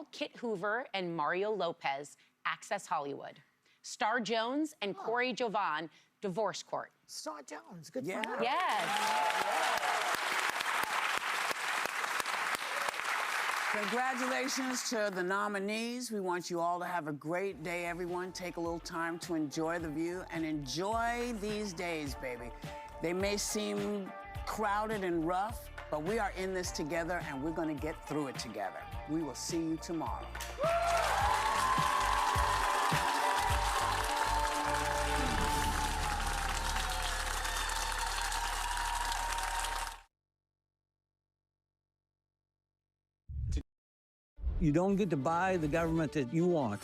Paul, Kit Hoover, and Mario Lopez, Access Hollywood. Star Jones and Corey Jovan, Divorce Court. Star Jones, good for her. Yes. Congratulations to the nominees. We want you all to have a great day, everyone. Take a little time to enjoy the view and enjoy these days, baby. They may seem crowded and rough, but we are in this together and we're going to get through it together. We will see you tomorrow. You don't get to buy the government that you want.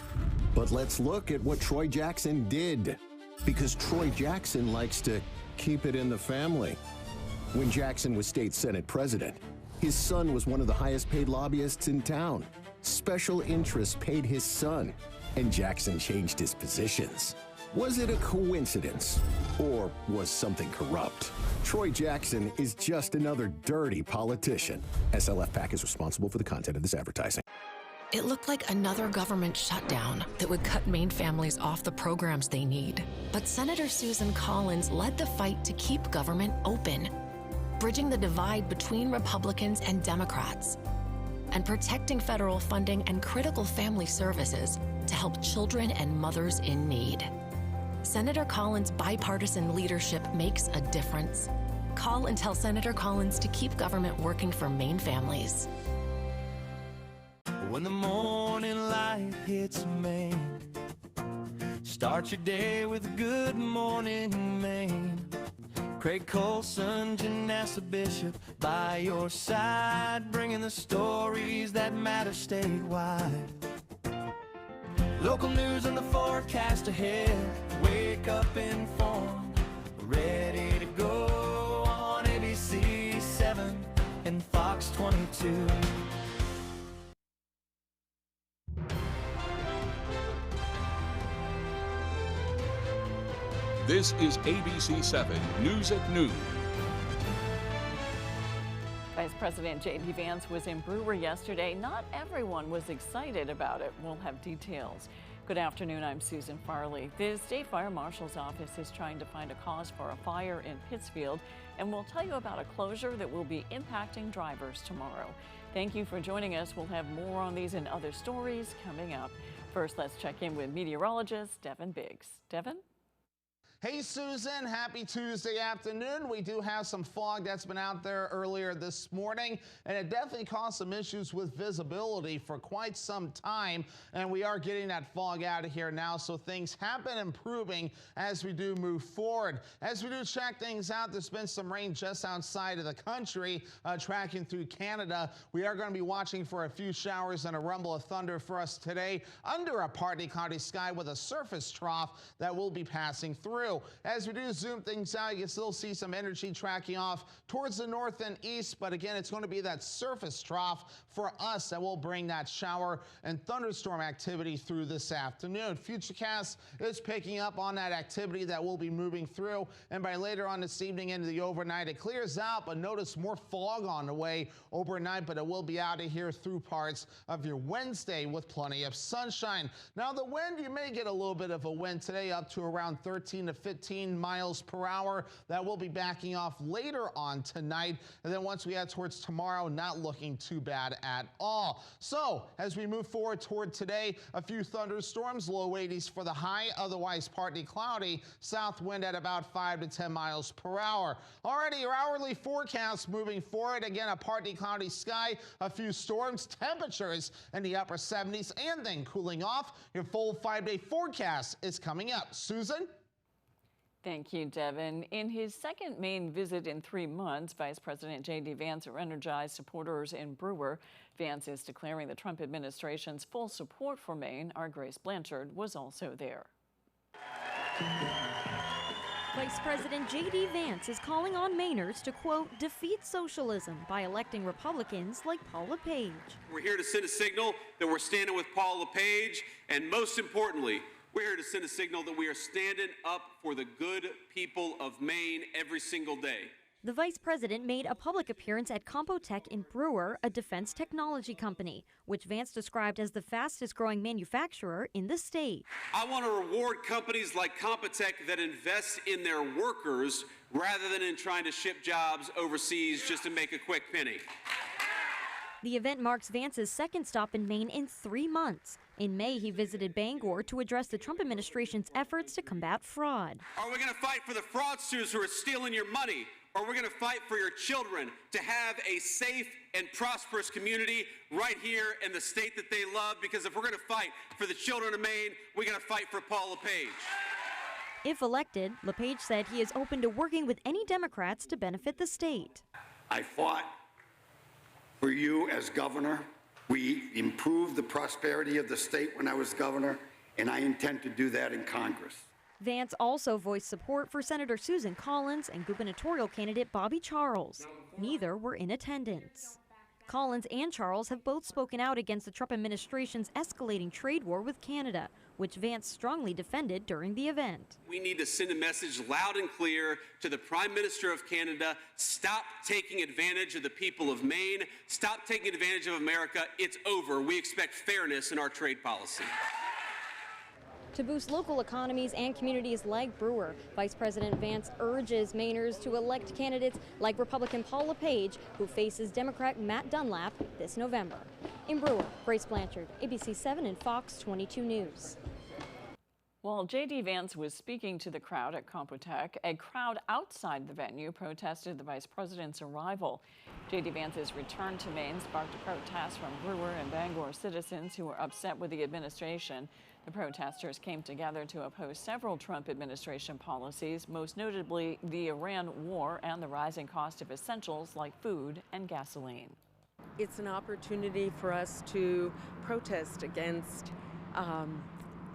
But let's look at what Troy Jackson did, because Troy Jackson likes to keep it in the family. When Jackson was state Senate president, his son was one of the highest paid lobbyists in town. Special interests paid his son, and Jackson changed his positions. Was it a coincidence, or was something corrupt? Troy Jackson is just another dirty politician. SLF PAC is responsible for the content of this advertising. It looked like another government shutdown that would cut Maine families off the programs they need. But Senator Susan Collins led the fight to keep government open, bridging the divide between Republicans and Democrats, and protecting federal funding and critical family services to help children and mothers in need. Senator Collins' bipartisan leadership makes a difference. Call and tell Senator Collins to keep government working for Maine families. When the morning light hits Maine, start your day with Good Morning Maine. Craig Colson, Janessa Bishop, by your side, bringing the stories that matter statewide. Local news and the forecast ahead. Wake up informed, ready to go on ABC 7 and Fox 22. This is ABC 7 News at Noon. Vice President J.D. Vance was in Brewer yesterday. Not everyone was excited about it. We'll have details. Good afternoon, I'm Susan Farley. The State Fire Marshal's Office is trying to find a cause for a fire in Pittsfield, and we'll tell you about a closure that will be impacting drivers tomorrow. Thank you for joining us. We'll have more on these and other stories coming up. First, let's check in with meteorologist Devin Biggs. Devin? Hey Susan, happy Tuesday afternoon. We do have some fog that's been out there earlier this morning, and it definitely caused some issues with visibility for quite some time, and we are getting that fog out of here now, so things have been improving as we do move forward. As we do check things out, there's been some rain just outside of the country, tracking through Canada. We are going to be watching for a few showers and a rumble of thunder for us today under a partly cloudy sky with a surface trough that will be passing through. As we do zoom things out, you can still see some energy tracking off towards the north and east, but again, it's going to be that surface trough for us that will bring that shower and thunderstorm activity through this afternoon. Futurecast is picking up on that activity that will be moving through, and by later on this evening into the overnight, it clears out, but notice more fog on the way overnight, but it will be out of here through parts of your Wednesday with plenty of sunshine. Now, the wind, you may get a little bit of a wind today up to around 13 to 15 miles per hour. That will be backing off later on tonight. And then once we head towards tomorrow, not looking too bad at all. So as we move forward toward today, a few thunderstorms, low 80s for the high, otherwise partly cloudy, south wind at about 5 to 10 miles per hour. Already your hourly forecast moving forward. Again, a partly cloudy sky, a few storms, temperatures in the upper 70s, and then cooling off. Your full 5-day forecast is coming up. Susan? Thank you, Devin. In his second Maine visit in 3 months, Vice President J.D. Vance energized supporters in Brewer. Vance is declaring the Trump administration's full support for Maine. Our Grace Blanchard was also there. Vice President J.D. Vance is calling on Mainers to, quote, defeat socialism by electing Republicans like Paula Page. We're here to send a signal that we're standing with Paula Page, and most importantly, we're here to send a signal that we are standing up for the good people of Maine every single day. The vice president made a public appearance at Compotech in Brewer, a defense technology company, which Vance described as the fastest growing manufacturer in the state. I want to reward companies like Compotech that invest in their workers rather than in trying to ship jobs overseas just to make a quick penny. The event marks Vance's second stop in Maine in 3 months. In May, he visited Bangor to address the Trump administration's efforts to combat fraud. Are we going to fight for the fraudsters who are stealing your money? Or are we going to fight for your children to have a safe and prosperous community right here in the state that they love? Because if we're going to fight for the children of Maine, we got to fight for Paul LePage. If elected, LePage said he is open to working with any Democrats to benefit the state. I fought for you as governor. We improved the prosperity of the state when I was governor, and I intend to do that in Congress. Vance also voiced support for Senator Susan Collins and gubernatorial candidate Bobby Charles. Neither were in attendance. Collins and Charles have both spoken out against the Trump administration's escalating trade war with Canada, which Vance strongly defended during the event. We need to send a message loud and clear to the Prime Minister of Canada. Stop taking advantage of the people of Maine. Stop taking advantage of America. It's over. We expect fairness in our trade policy. To boost local economies and communities like Brewer, Vice President Vance urges Mainers to elect candidates like Republican Paul LePage, who faces Democrat Matt Dunlap this November. In Brewer, Grace Blanchard, ABC 7 and Fox 22 News. While J.D. Vance was speaking to the crowd at Compotech, a crowd outside the venue protested the vice president's arrival. J.D. Vance's return to Maine sparked a protest from Brewer and Bangor citizens who were upset with the administration. The protesters came together to oppose several Trump administration policies, most notably the Iran war and the rising cost of essentials like food and gasoline. It's an opportunity for us to protest against an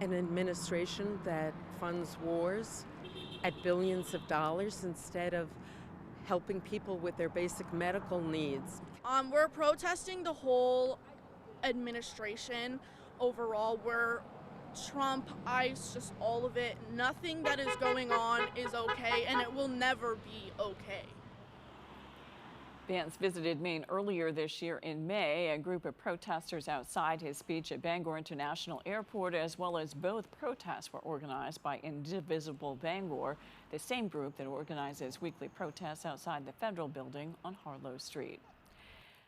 administration that funds wars at billions of dollars instead of helping people with their basic medical needs. We're protesting the whole administration overall. We're Trump, ICE, just all of it. Nothing that is going on is okay, and it will never be okay. Vance visited Maine earlier this year in May. A group of protesters outside his speech at Bangor International Airport, as well as both protests, were organized by Indivisible Bangor, the same group that organizes weekly protests outside the federal building on Harlow Street.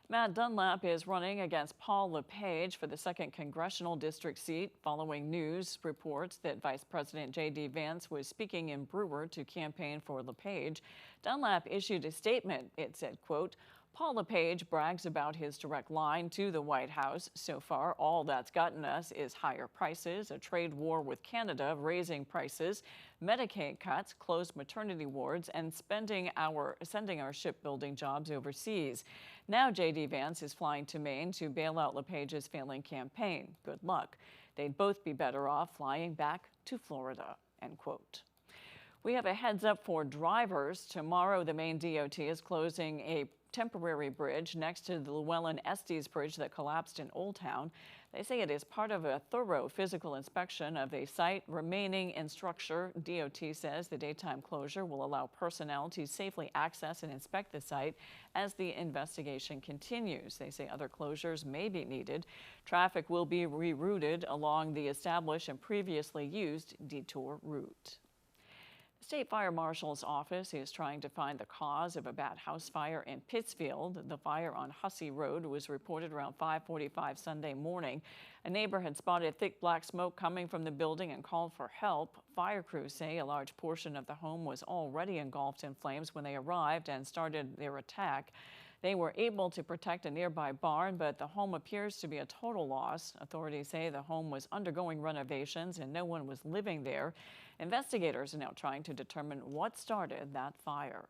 Matt Dunlap is running against Paul LePage for the 2nd congressional district seat following news reports that Vice President J.D. Vance was speaking in Brewer to campaign for LePage. Dunlap issued a statement. It said, quote, Paul LePage brags about his direct line to the White House. So far, all that's gotten us is higher prices, a trade war with Canada, raising prices, Medicaid cuts, closed maternity wards, and sending our shipbuilding jobs overseas. Now J.D. Vance is flying to Maine to bail out LePage's failing campaign. Good luck. They'd both be better off flying back to Florida, end quote. We have a heads up for drivers. Tomorrow, the Maine DOT is closing a temporary bridge next to the Llewellyn Estes Bridge that collapsed in Old Town. They say it is part of a thorough physical inspection of the site remaining in structure. DOT says the daytime closure will allow personnel to safely access and inspect the site as the investigation continues. They say other closures may be needed. Traffic will be rerouted along the established and previously used detour route. The State Fire Marshal's office is trying to find the cause of a bad house fire in Pittsfield. The fire on Hussey Road was reported around 5:45 Sunday morning. A neighbor had spotted thick black smoke coming from the building and called for help. Fire crews say a large portion of the home was already engulfed in flames when they arrived and started their attack. They were able to protect a nearby barn, but the home appears to be a total loss. Authorities say the home was undergoing renovations and no one was living there. Investigators are now trying to determine what started that fire.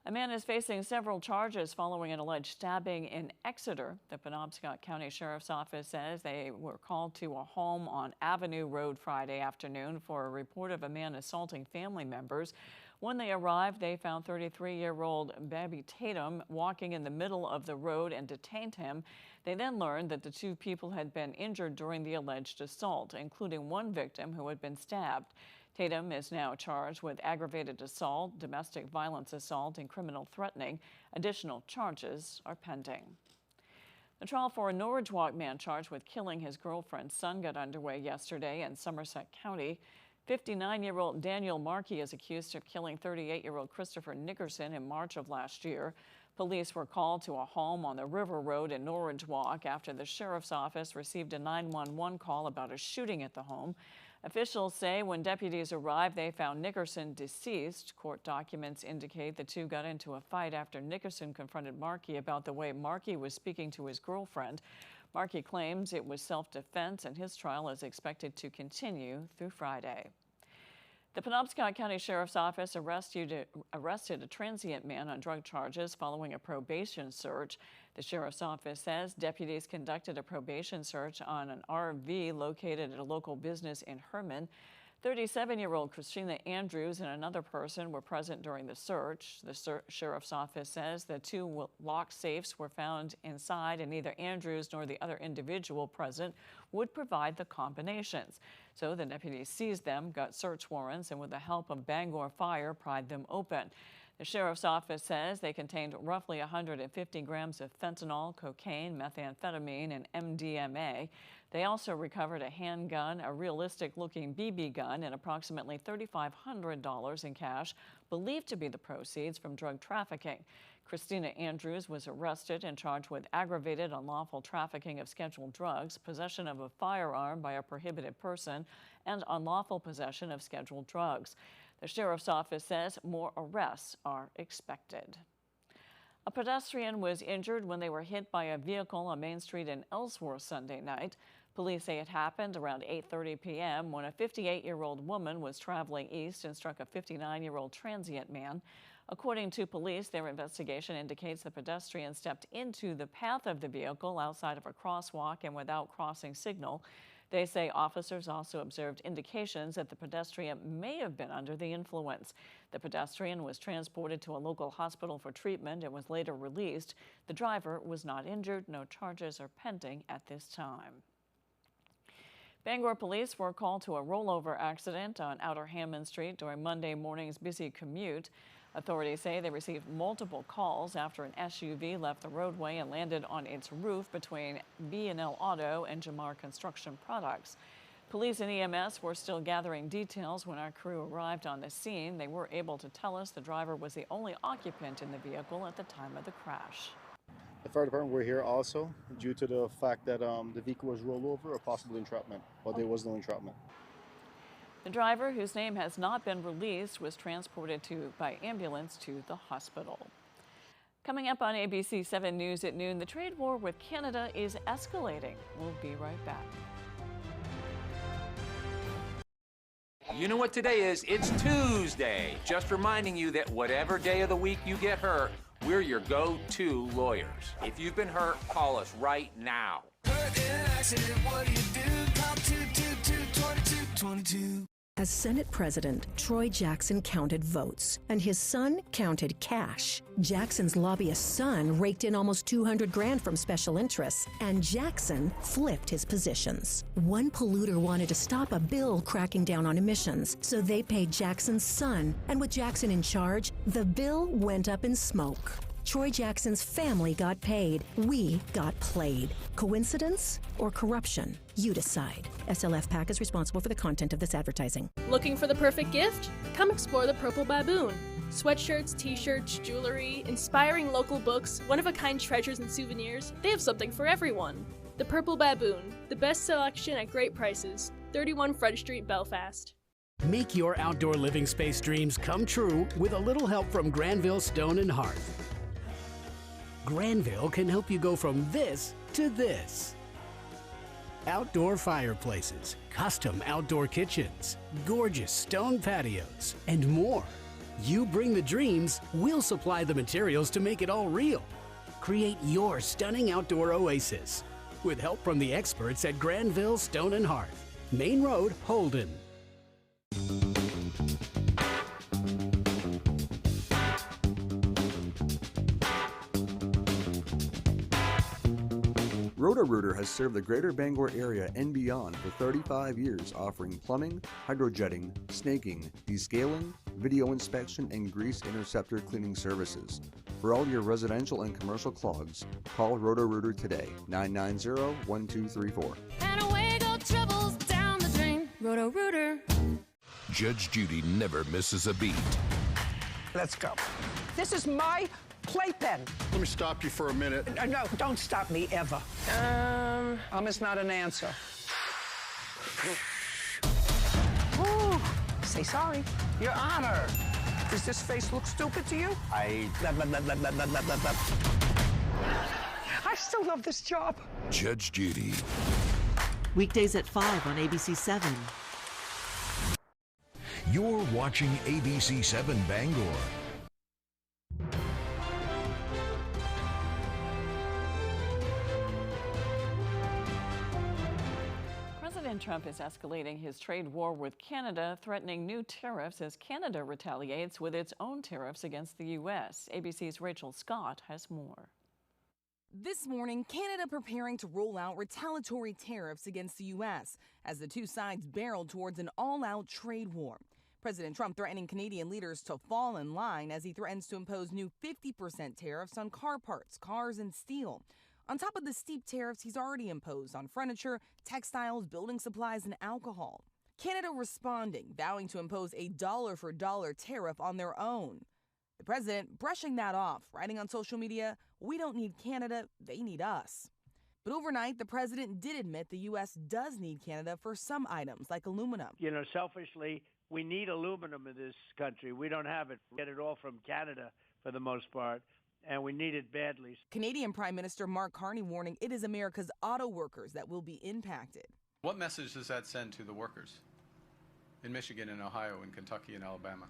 A man is facing several charges following an alleged stabbing in Exeter. The Penobscot County Sheriff's Office says they were called to a home on Avenue Road Friday afternoon for a report of a man assaulting family members. When they arrived, they found 33-year-old Babby Tatum walking in the middle of the road and detained him. They then learned that the two people had been injured during the alleged assault, including one victim who had been stabbed. Tatum is now charged with aggravated assault, domestic violence assault, and criminal threatening. Additional charges are pending. The trial for a Norridge Walk man charged with killing his girlfriend's son got underway yesterday in Somerset County. 59-year-old Daniel Markey is accused of killing 38-year-old Christopher Nickerson in March of last year. Police were called to a home on the River Road in Norridge Walk after the sheriff's office received a 911 call about a shooting at the home. Officials say when deputies arrived, they found Nickerson deceased. Court documents indicate the two got into a fight after Nickerson confronted Markey about the way Markey was speaking to his girlfriend. Markey claims it was self-defense, and his trial is expected to continue through Friday. The Penobscot County Sheriff's Office arrested a transient man on drug charges following a probation search. The Sheriff's Office says deputies conducted a probation search on an RV located at a local business in Herman. 37-year-old Christina Andrews and another person were present during the search. The Sheriff's Office says the two locked safes were found inside, and neither Andrews nor the other individual present would provide the combinations. So the deputies seized them, got search warrants, and with the help of Bangor Fire, pried them open. The Sheriff's Office says they contained roughly 150 grams of fentanyl, cocaine, methamphetamine, and MDMA. They also recovered a handgun, a realistic-looking BB gun, and approximately $3,500 in cash, believed to be the proceeds from drug trafficking. Christina Andrews was arrested and charged with aggravated unlawful trafficking of scheduled drugs, possession of a firearm by a prohibited person, and unlawful possession of scheduled drugs. The Sheriff's Office says more arrests are expected. A pedestrian was injured when they were hit by a vehicle on Main Street in Ellsworth Sunday night. Police say it happened around 8:30 p.m. when a 58-year-old woman was traveling east and struck a 59-year-old transient man. According to police, their investigation indicates the pedestrian stepped into the path of the vehicle outside of a crosswalk and without crossing signal. They say officers also observed indications that the pedestrian may have been under the influence. The pedestrian was transported to a local hospital for treatment and was later released. The driver was not injured. No charges are pending at this time. Bangor police were called to a rollover accident on Outer Hammond Street during Monday morning's busy commute. Authorities say they received multiple calls after an SUV left the roadway and landed on its roof between B&L Auto and Jamar Construction Products. Police and EMS were still gathering details when our crew arrived on the scene. They were able to tell us the driver was the only occupant in the vehicle at the time of the crash. The fire department were here also due to the fact that the vehicle was rolled over or possible entrapment, but there was no entrapment. The driver, whose name has not been released, was transported by ambulance to the hospital. Coming up on ABC 7 News at noon, the trade war with Canada is escalating. We'll be right back. You know what today is? It's Tuesday. Just reminding you that whatever day of the week you get hurt, we're your go-to lawyers. If you've been hurt, call us right now. Hurt in an accident, what do you do? Call 222-2222. As Senate President, Troy Jackson counted votes, and his son counted cash. Jackson's lobbyist son raked in almost $200,000 from special interests, and Jackson flipped his positions. One polluter wanted to stop a bill cracking down on emissions, so they paid Jackson's son, and with Jackson in charge, the bill went up in smoke. Troy Jackson's family got paid. We got played. Coincidence or corruption? You decide. SLF PAC is responsible for the content of this advertising. Looking for the perfect gift? Come explore the Purple Baboon. Sweatshirts, t-shirts, jewelry, inspiring local books, one-of-a-kind treasures and souvenirs, they have something for everyone. The Purple Baboon, the best selection at great prices. 31 Front Street, Belfast. Make your outdoor living space dreams come true with a little help from Granville Stone and Hearth. Granville can help you go from this to this. Outdoor fireplaces, custom outdoor kitchens, gorgeous stone patios, and more. You bring the dreams, we'll supply the materials to make it all real. Create your stunning outdoor oasis with help from the experts at Granville Stone and Hearth, Main Road, Holden. Roto-Rooter has served the greater Bangor area and beyond for 35 years, offering plumbing, hydrojetting, snaking, descaling, video inspection, and grease interceptor cleaning services. For all your residential and commercial clogs, call Roto-Rooter today, 990-1234. And away go troubles down the drain. Roto-Rooter. Judge Judy never misses a beat. Let's go. This is my playpen. Let me stop you for a minute. No, don't stop me ever. Is not an answer. Ooh, say sorry. Your Honor. Does this face look stupid to you? I still love this job. Judge Judy. Weekdays at 5 on ABC7. You're watching ABC7 Bangor. President Trump is escalating his trade war with Canada, threatening new tariffs as Canada retaliates with its own tariffs against the U.S. ABC's Rachel Scott has more. This morning, Canada preparing to roll out retaliatory tariffs against the U.S. as the two sides barrel towards an all-out trade war. President Trump threatening Canadian leaders to fall in line as he threatens to impose new 50% tariffs on car parts, cars, and steel. On top of the steep tariffs he's already imposed on furniture, textiles, building supplies, and alcohol. Canada responding, vowing to impose a dollar-for-dollar tariff on their own. The president brushing that off, writing on social media, "We don't need Canada, they need us." But overnight, the president did admit the U.S. does need Canada for some items, like aluminum. You know, selfishly, we need aluminum in this country. We don't have it. We get it all from Canada for the most part, and we need it badly. Canadian Prime Minister Mark Carney warning it is America's auto workers that will be impacted. What message does that send to the workers in Michigan and Ohio and Kentucky and Alabama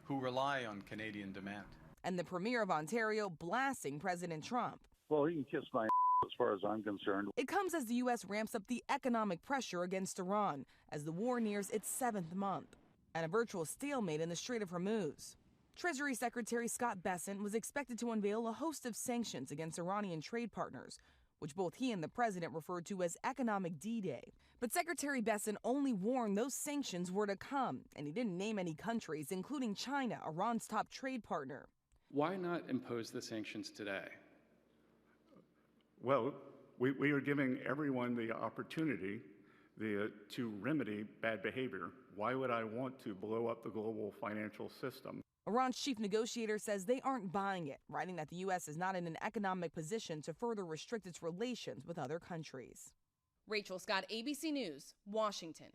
who rely on Canadian demand? And the Premier of Ontario blasting President Trump. Well, he can kiss my as far as I'm concerned. It comes as the U.S. ramps up the economic pressure against Iran as the war nears its 7th month and a virtual stalemate in the Strait of Hormuz. Treasury Secretary Scott Bessent was expected to unveil a host of sanctions against Iranian trade partners, which both he and the president referred to as economic D-Day. But Secretary Bessent only warned those sanctions were to come, and he didn't name any countries, including China, Iran's top trade partner. Why not impose the sanctions today? Well, we are giving everyone the opportunity to remedy bad behavior. Why would I want to blow up the global financial system? Iran's chief negotiator says they aren't buying it, writing that the U.S. is not in an economic position to further restrict its relations with other countries. Rachel Scott, ABC News, Washington.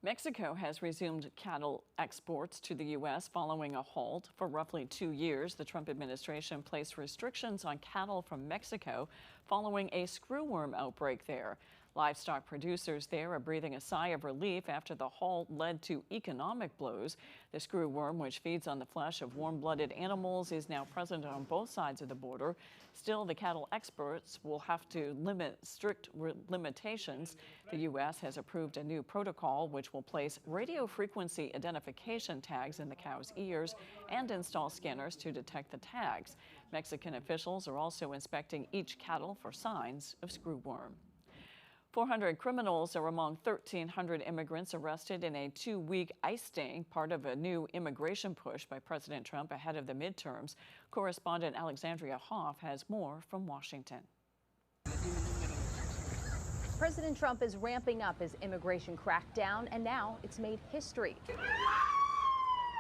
Mexico has resumed cattle exports to the U.S. following a halt. For roughly 2 years, the Trump administration placed restrictions on cattle from Mexico following a screwworm outbreak there. Livestock producers there are breathing a sigh of relief after the halt led to economic blows. The screwworm, which feeds on the flesh of warm-blooded animals, is now present on both sides of the border. Still, the cattle experts will have to limit strict limitations. The U.S. has approved a new protocol which will place radio frequency identification tags in the cow's ears and install scanners to detect the tags. Mexican officials are also inspecting each cattle for signs of screwworm. 400 criminals are among 1,300 immigrants arrested in a 2-week ICE sting, part of a new immigration push by President Trump ahead of the midterms. Correspondent Alexandria Hoff has more from Washington. President Trump is ramping up his immigration crackdown, and now it's made history.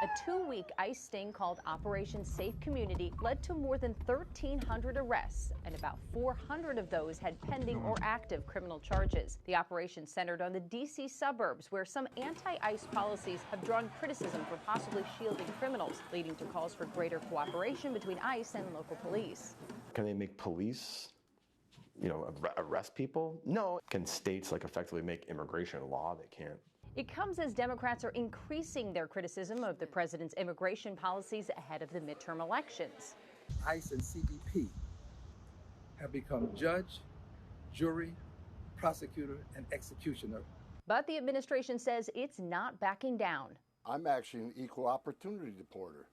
A 2-week ICE sting called Operation Safe Community led to more than 1,300 arrests, and about 400 of those had pending or active criminal charges. The operation centered on the D.C. suburbs, where some anti-ICE policies have drawn criticism for possibly shielding criminals, leading to calls for greater cooperation between ICE and local police. Can they make police, arrest people? No. Can states effectively make immigration law? They can't. It comes as Democrats are increasing their criticism of the president's immigration policies ahead of the midterm elections. ICE and CBP have become judge, jury, prosecutor, and executioner. But the administration says it's not backing down. I'm actually an equal opportunity deporter.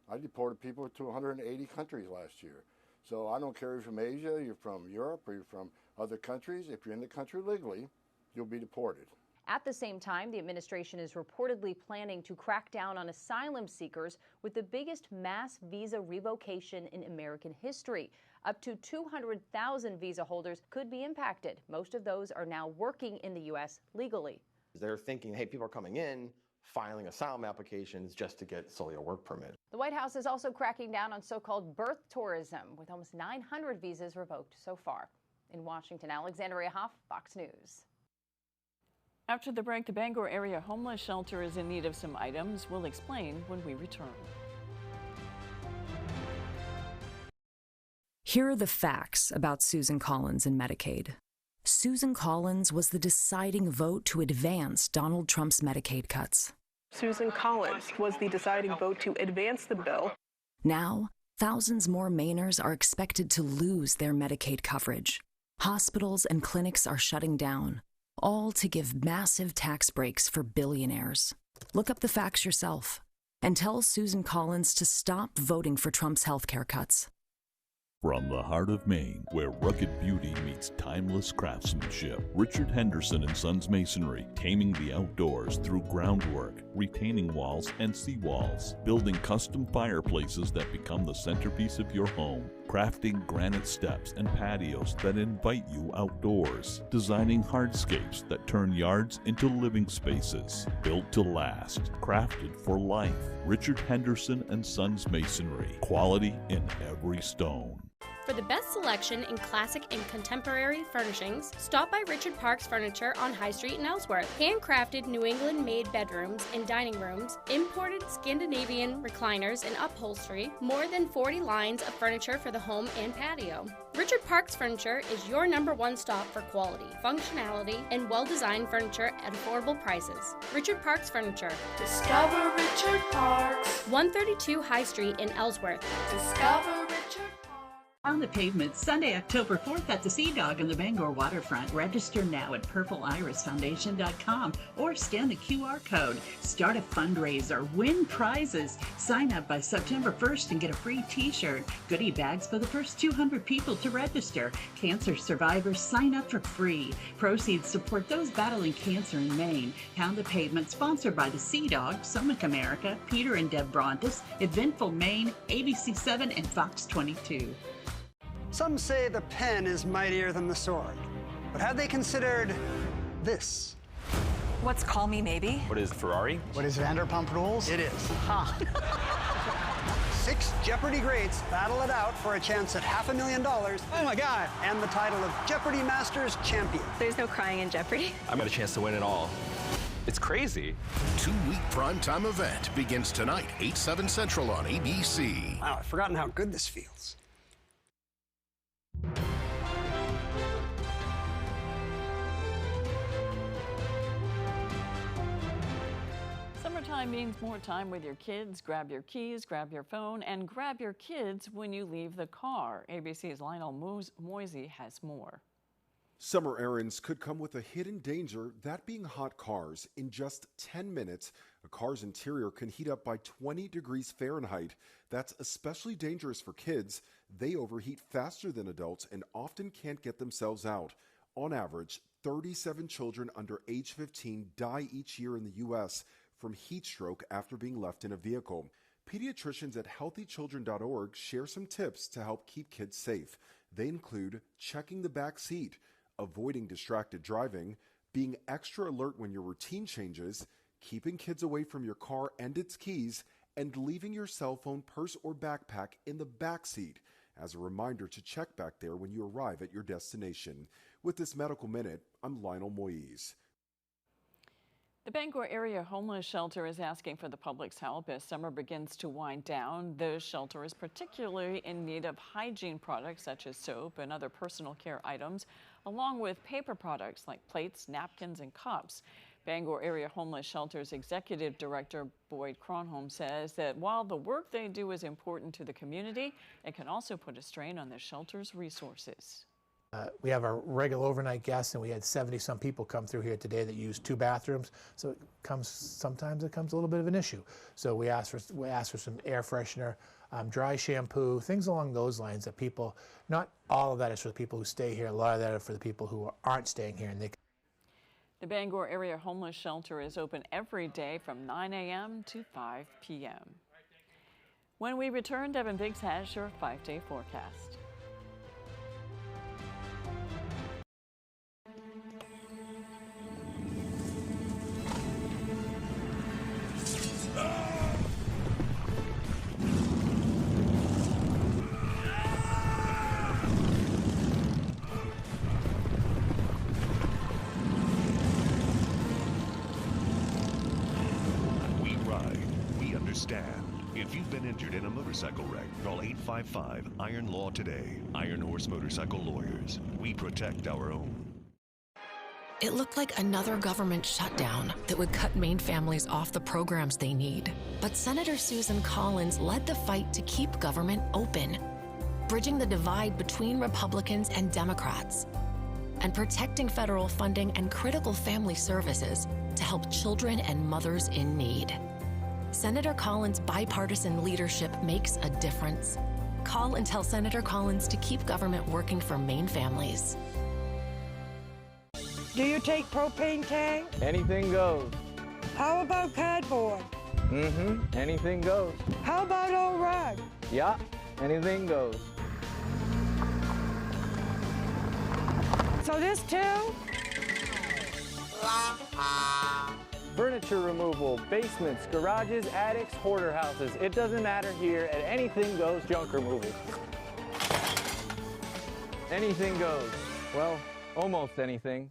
I deported people to 180 countries last year. So I don't care if you're from Asia, you're from Europe, or you're from other countries. If you're in the country legally, you'll be deported. At the same time, the administration is reportedly planning to crack down on asylum seekers with the biggest mass visa revocation in American history. Up to 200,000 visa holders could be impacted. Most of those are now working in the U.S. legally. They're thinking, hey, people are coming in, filing asylum applications just to get solely a work permit. The White House is also cracking down on so-called birth tourism, with almost 900 visas revoked so far. In Washington, Alexandria Hoff, Fox News. After the break, the Bangor area homeless shelter is in need of some items. We'll explain when we return. Here are the facts about Susan Collins and Medicaid. Susan Collins was the deciding vote to advance Donald Trump's Medicaid cuts. Susan Collins was the deciding vote to advance the bill. Now, thousands more Mainers are expected to lose their Medicaid coverage. Hospitals and clinics are shutting down, all to give massive tax breaks for billionaires. Look up the facts yourself and tell Susan Collins to stop voting for Trump's healthcare cuts. From the heart of Maine, where rugged beauty meets timeless craftsmanship, Richard Henderson & Sons Masonry, taming the outdoors through groundwork, retaining walls and seawalls, building custom fireplaces that become the centerpiece of your home, crafting granite steps and patios that invite you outdoors, designing hardscapes that turn yards into living spaces, built to last, crafted for life. Richard Henderson & Sons Masonry, quality in every stone. For the best selection in classic and contemporary furnishings, stop by Richard Parks Furniture on High Street in Ellsworth. Handcrafted New England-made bedrooms and dining rooms, imported Scandinavian recliners and upholstery, more than 40 lines of furniture for the home and patio. Richard Parks Furniture is your #1 stop for quality, functionality, and well-designed furniture at affordable prices. Richard Parks Furniture. Discover Richard Parks. 132 High Street in Ellsworth. Discover Richard Parks. On the pavement, Sunday, October 4th at the Sea Dog on the Bangor waterfront. Register now at purpleirisfoundation.com or scan the QR code. Start a fundraiser. Win prizes. Sign up by September 1st and get a free t-shirt. Goodie bags for the first 200 people to register. Cancer survivors sign up for free. Proceeds support those battling cancer in Maine. Pound the Pavement, sponsored by the Sea Dog, Summit America, Peter and Deb Brontis, Eventful Maine, ABC7, and Fox 22. Some say the pen is mightier than the sword, but have they considered this? What's Call Me Maybe? What is Ferrari? What is Vanderpump Rules? It is. Ha! 6 Jeopardy greats battle it out for a chance at $500,000. Oh my God! And the title of Jeopardy Masters Champion. There's no crying in Jeopardy. I've got a chance to win it all. It's crazy. 2-week primetime event begins tonight, 8/7 Central on ABC. Wow, I've forgotten how good this feels. Summertime means more time with your kids. Grab your keys, grab your phone, and grab your kids when you leave the car. ABC's Lionel Moisey has more. Summer errands could come with a hidden danger, that being hot cars. In just 10 minutes, a car's interior can heat up by 20 degrees Fahrenheit. That's especially dangerous for kids. They overheat faster than adults and often can't get themselves out. On average, 37 children under age 15 die each year in the U.S. from heat stroke after being left in a vehicle. Pediatricians at healthychildren.org share some tips to help keep kids safe. They include checking the back seat, avoiding distracted driving, being extra alert when your routine changes, keeping kids away from your car and its keys, and leaving your cell phone, purse, or backpack in the back seat as a reminder to check back there when you arrive at your destination. With this Medical Minute, I'm Lionel Moise. The Bangor area homeless shelter is asking for the public's help as summer begins to wind down. The shelter is particularly in need of hygiene products such as soap and other personal care items, along with paper products like plates, napkins, and cups. Bangor area homeless shelter's executive director Boyd Cronholm says that while the work they do is important to the community, it can also put a strain on the shelter's resources. We have our regular overnight guests, and we had 70-some people come through here today that use 2 bathrooms. So sometimes it comes a little bit of an issue. So we asked for some air freshener. dry shampoo, things along those lines that people, not all of that is for the people who stay here, a lot of that are for the people who aren't staying here. And they. The Bangor Area Homeless Shelter is open every day from 9 a.m. to 5 p.m. When we return, Devin Biggs has your 5-day forecast. If you've been injured in a motorcycle wreck, call 855-IRON LAW today. Iron Horse Motorcycle Lawyers. We protect our own. It looked like another government shutdown that would cut Maine families off the programs they need. But Senator Susan Collins led the fight to keep government open, bridging the divide between Republicans and Democrats, and protecting federal funding and critical family services to help children and mothers in need. Senator Collins' bipartisan leadership makes a difference. Call and tell Senator Collins to keep government working for Maine families. Do you take propane tank? Anything goes. How about cardboard? Anything goes. How about old rug? Yeah, anything goes. So this too? Furniture removal, basements, garages, attics, hoarder houses. It doesn't matter here at Anything Goes Junk Removal. Anything goes. Well, almost anything.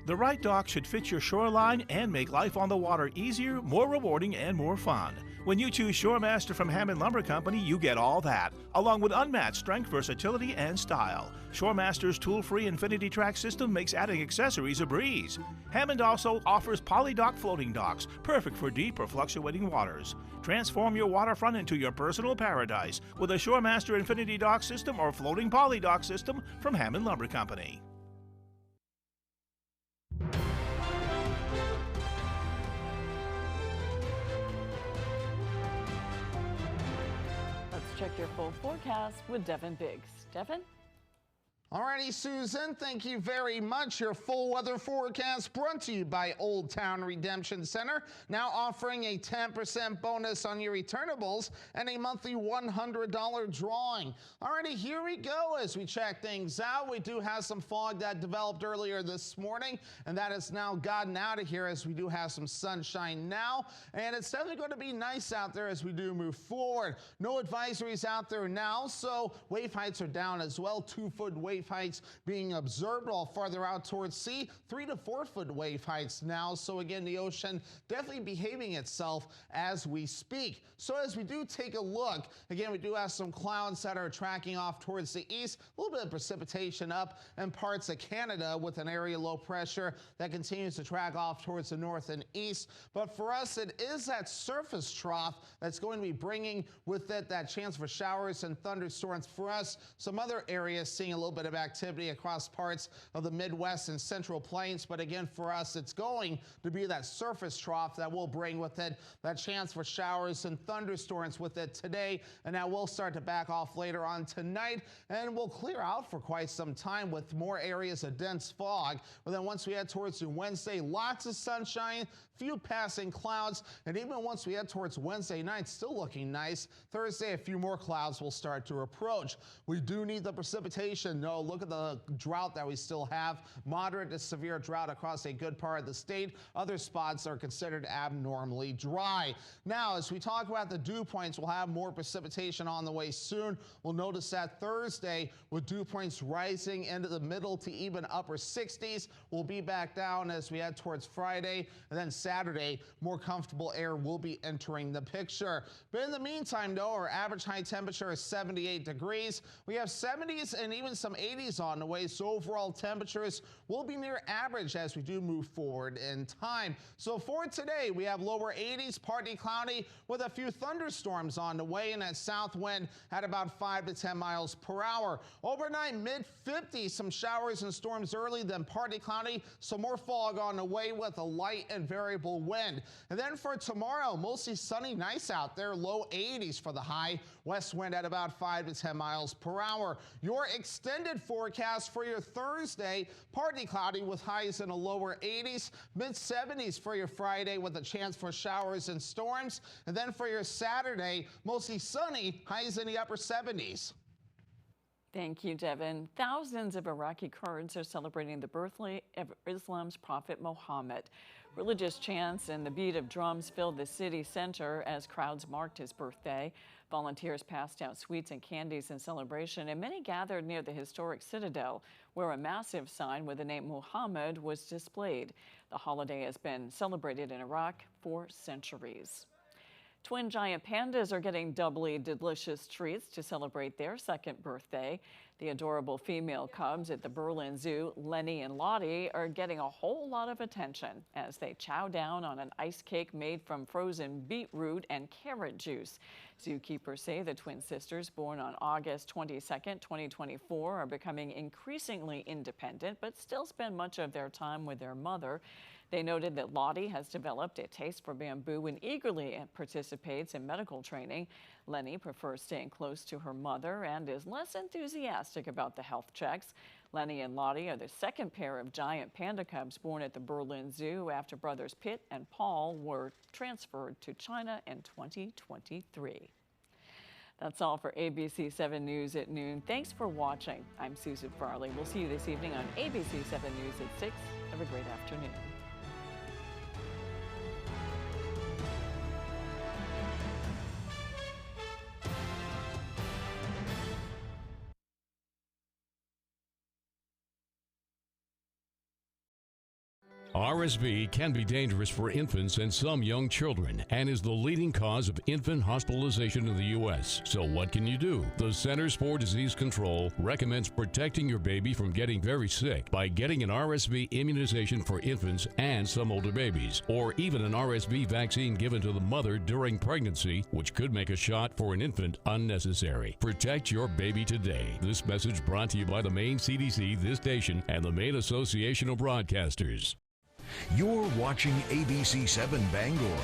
The right dock should fit your shoreline and make life on the water easier, more rewarding, and more fun. When you choose Shoremaster from Hammond Lumber Company, you get all that, along with unmatched strength, versatility, and style. Shoremaster's tool-free Infinity Track system makes adding accessories a breeze. Hammond also offers polydock floating docks, perfect for deep or fluctuating waters. Transform your waterfront into your personal paradise with a Shoremaster Infinity Dock system or floating polydock system from Hammond Lumber Company. Let's check your full forecast with Devin Biggs. Devin? Alrighty, Susan, thank you very much. Your full weather forecast brought to you by Old Town Redemption Center, now offering a 10% bonus on your returnables and a monthly $100 drawing. Alrighty, here we go as we check things out. We do have some fog that developed earlier this morning, and that has now gotten out of here as we do have some sunshine now, and it's definitely going to be nice out there as we do move forward. No advisories out there now, so wave heights are down as well. 2-foot wave heights being observed all farther out towards sea. 3 to 4 foot wave heights now. So again, the ocean definitely behaving itself as we speak. So as we do take a look, again, we do have some clouds that are tracking off towards the east. A little bit of precipitation up in parts of Canada with an area low pressure that continues to track off towards the north and east. But for us, it is that surface trough that's going to be bringing with it that chance for showers and thunderstorms for us. Some other areas seeing a little bit of activity across parts of the Midwest and Central Plains. But again, for us, it's going to be that surface trough that will bring with it that chance for showers and thunderstorms with it today. And that will start to back off later on tonight and will clear out for quite some time with more areas of dense fog. But then once we head towards Wednesday, lots of sunshine, few passing clouds, and even once we head towards Wednesday night, still looking nice. Thursday, a few more clouds will start to approach. We do need the precipitation. No, look at the drought that we still have. Moderate to severe drought across a good part of the state. Other spots are considered abnormally dry. Now, as we talk about the dew points, we'll have more precipitation on the way soon. We'll notice that Thursday, with dew points rising into the middle to even upper 60s, we'll be back down as we head towards Friday, and then Saturday, more comfortable air will be entering the picture. But in the meantime, though, our average high temperature is 78 degrees. We have 70s and even some 80s on the way, so overall temperatures will be near average as we do move forward in time. So for today, we have lower 80s, partly cloudy, with a few thunderstorms on the way, and that south wind at about 5 to 10 miles per hour. Overnight, mid-50s, some showers and storms early, then partly cloudy, some more fog on the way with a light and variable wind. And then for tomorrow, mostly sunny, nice out there, low 80s for the high, West wind at about 5 to 10 miles per hour. Your extended forecast for your Thursday, partly cloudy with highs in the lower 80s, mid-70s for your Friday with a chance for showers and storms. And then for your Saturday, mostly sunny, highs in the upper 70s. Thank you, Devin. Thousands of Iraqi Kurds are celebrating the birthday of Islam's prophet Muhammad. Religious chants and the beat of drums filled the city center as crowds marked his birthday. Volunteers passed out sweets and candies in celebration, and many gathered near the historic citadel, where a massive sign with the name Muhammad was displayed. The holiday has been celebrated in Iraq for centuries. Twin giant pandas are getting doubly delicious treats to celebrate their second birthday. The adorable female cubs at the Berlin Zoo, Lenny and Lottie, are getting a whole lot of attention as they chow down on an ice cake made from frozen beetroot and carrot juice. Zookeepers say the twin sisters, born on August 22nd, 2024, are becoming increasingly independent, but still spend much of their time with their mother. They noted that Lottie has developed a taste for bamboo and eagerly participates in medical training. Lenny prefers staying close to her mother and is less enthusiastic about the health checks. Lenny and Lottie are the second pair of giant panda cubs born at the Berlin Zoo after brothers Pitt and Paul were transferred to China in 2023. That's all for ABC 7 News at noon. Thanks for watching. I'm Susan Farley. We'll see you this evening on ABC 7 News at 6. Have a great afternoon. RSV can be dangerous for infants and some young children and is the leading cause of infant hospitalization in the U.S. So what can you do? The Centers for Disease Control recommends protecting your baby from getting very sick by getting an RSV immunization for infants and some older babies, or even an RSV vaccine given to the mother during pregnancy, which could make a shot for an infant unnecessary. Protect your baby today. This message brought to you by the Maine CDC, this station, and the Maine Association of Broadcasters. You're watching ABC 7 Bangor.